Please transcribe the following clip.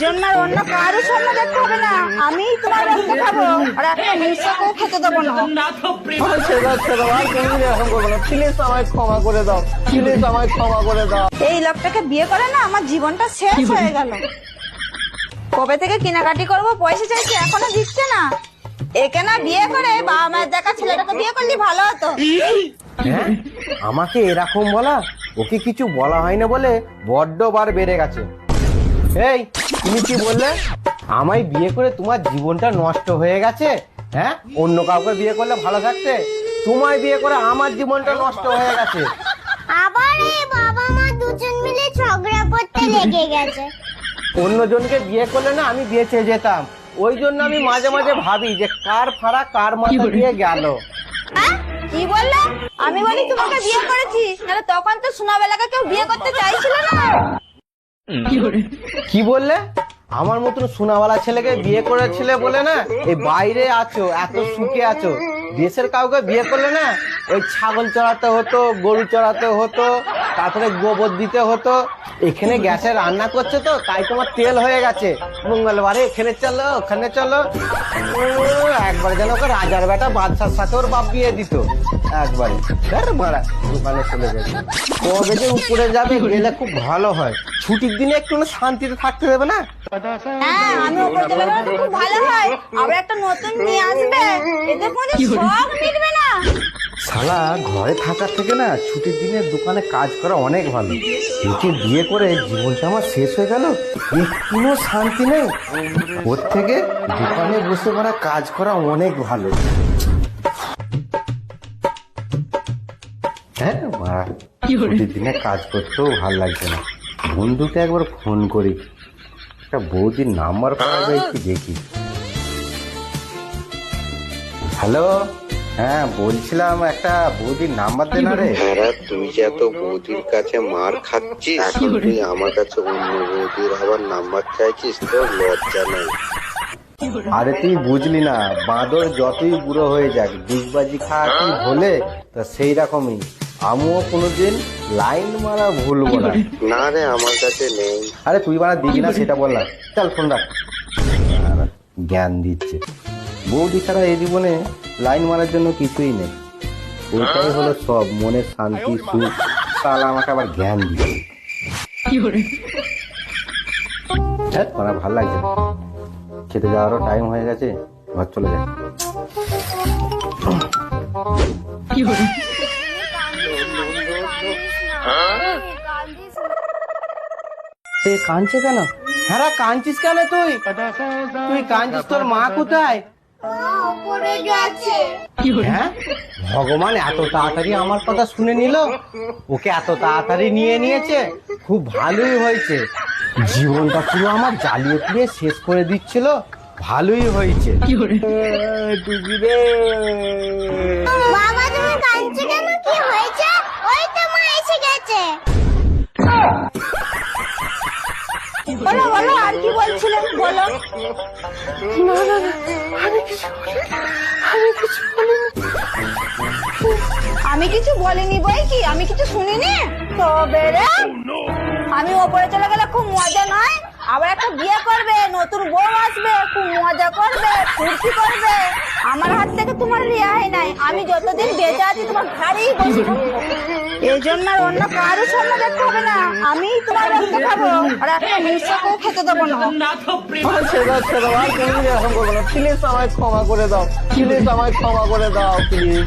জন্য আর অন্য কারোর সামনে দেখতে হবে না, আমি তোমার রক্ত খাবো আর একটা মিশাকেও খেতে দেবো না। প্লিজ আমায় ক্ষমা করে দাও, প্লিজ আমায় ক্ষমা করে দাও। এই লোকটাকে বিয়ে করে না আমার জীবনটা শেষ হয়ে গেল। কবে থেকে কেনাকাটি করবো পয়সা চাইছি, এখনো দিচ্ছে না। একে না বিয়ে করে বাবা মায়ের দেখা ছেলেটাকে বিয়ে করলে ভালো হতো। হ্যাঁ, আমাকে এরকম বলা, ওকে কিছু বলা হয় না বলে বড্ড বার বেড়ে গেছে। এই তুমি কি বললে? আমায় বিয়ে করে তোমার জীবনটা নষ্ট হয়ে গেছে? হ্যাঁ, অন্য কাউকে বিয়ে করলে ভালো থাকতে, তোমায় বিয়ে করে আমার জীবনটা নষ্ট হয়ে গেছে। আবার এই বাবা মা দুজন মিলে ঝগড়া করতে লেগে গেছে। অন্যজনকে বিয়ে করলে না আমি বেঁচে যেতাম, ওই জন্য আমি মাঝে মাঝে ভাবি যে কার ফাড়া কার মাথা দিয়ে গেল। হ্যাঁ? কি বললে? আমি বলি তোমাকে বিয়ে করেছি, নাহলে তখন তো সোনাবেলাকে কেউ বিয়ে করতে চাইছিল না। কি বললে? আমার মতন সোনাওয়ালা ছেলেকে বিয়ে করেছিলে বলে না এই বাইরে আছো, এত সুখে আছো। দেশের কাউকে বিয়ে করলে না ওই ছাগল চড়াতে হতো, গরু চড়াতে হতো, তারপরে গোবর দিতে হতো। এখানে গ্যাসে রান্না করছে তো তাই তোমার তেল হয়ে গেছে। মঙ্গলবারে এখানে চলো, ওখানে চলো। একবার যেন ওকে রাজার বেটা বাদশার সাথে ওর বাপ বিয়ে দিত একবারে। মারা দোকানে চলে গেছে, কবে যে উপরে যাবে গেলে খুব ভালো হয়। ছুটির দিনে একটু শান্তিতে থাকতে দেবে না? হ্যাঁ, আমি উপরে চলে গেলে তো খুব ভালো হয়। আবার একটা নতুন নিয়ে আসবে, এতে মনে সব মিটবে না। শালা ঘরে থাকার থেকে না ছুটির দিনে দোকানে কাজ করা অনেক ভালো। একে বিয়ে করে জীবনটা আমার শেষ হয়ে গেল, কোনো শান্তি নেই। ওর থেকে দোকানে বসে পড়া কাজ করা অনেক ভালো। হ্যাঁ, ছুটির দিনে কাজ করতেও ভালো লাগছে না। বন্ধুকে একবার ফোন করি, একটা বৌদির নাম্বার পাওয়া যায় কি দেখি। হ্যালো, হ্যাঁ বলছিলাম একটা বৌদির নাম্বার দে না রে। হ্যাঁ, তুই যে এত বৌদির কাছে মার খাচ্ছিস, এখন তুই আমার কাছে অন্য বৌদির আবার নাম্বার চাইছিস, তোর লজ্জা নেই? আরে তুই বুঝলি না, বাঁদর যতই বুড়ো হয়ে যাক ডিগবাজি খাওয়া কি ভোলে, তা সেই রকমই আমিও কোনোদিন লাইন মারা ভুলবো না। না রে, আমার কাছে নেই। আরে তুই বানা দিবি না সেটা বললাম, চল ফোন রাখ। জ্ঞান দিচ্ছে, বৌদি ছাড়া এই জীবনে লাইন মারার জন্য কিছুই নেই। ওইটাই হলো সব, মনের শান্তি সুখ। তাহলে আমাকে আবার জ্ঞান দিচ্ছে। হ্যাঁ, আমার ভালো লাগছে না, খেতে যাওয়ারও টাইম হয়ে গেছে, ঘর চলে যায়। কাঁদছে কেন? হ্যাঁ, কাঁদছিস কেন? তুই কাঁদছিস, তোর মা কোথায়? হ্যাঁ, ভগবান এত তাড়াতাড়ি আমার কথা শুনে নিল, ওকে এত তাড়াতাড়ি নিয়ে নিয়েছে, খুব ভালোই হয়েছে। জীবনটা পুরো আমার জ্বালিয়ে পুড়িয়ে শেষ করে দিচ্ছিল, ভালোই হয়েছে। বাবা তুমি কাঁদছো কেন? কি হয়েছে? ওই তো মা এসে গেছে। বলো বলো, আর কি বলছিলেন বলো। আমি কিছু বলিনি বই কি, আমি কিছু শুনিনি। তবে রে, আমি ওপরে চলে গেলে খুব মজা নয়? আবার একটা বিয়ে করবে, নতুন বউ আসবে, খুব মজা করবে, ফুর্তি করবে। আমার হাত থেকে তোমার রেহাই নাই, আমি যতদিন বেঁচে আছি তোমার ঘাড়েই বসে থাকবো। এই জন্য আর অন্য কারোর সামনে দেখতে হবে না, আমি তোমার রক্ত খাবো আর একটা মিশাকেও খেতে দেবো না। প্লিজ আমায় ক্ষমা করে দাও, প্লিজ আমায় ক্ষমা করে দাও, প্লিজ।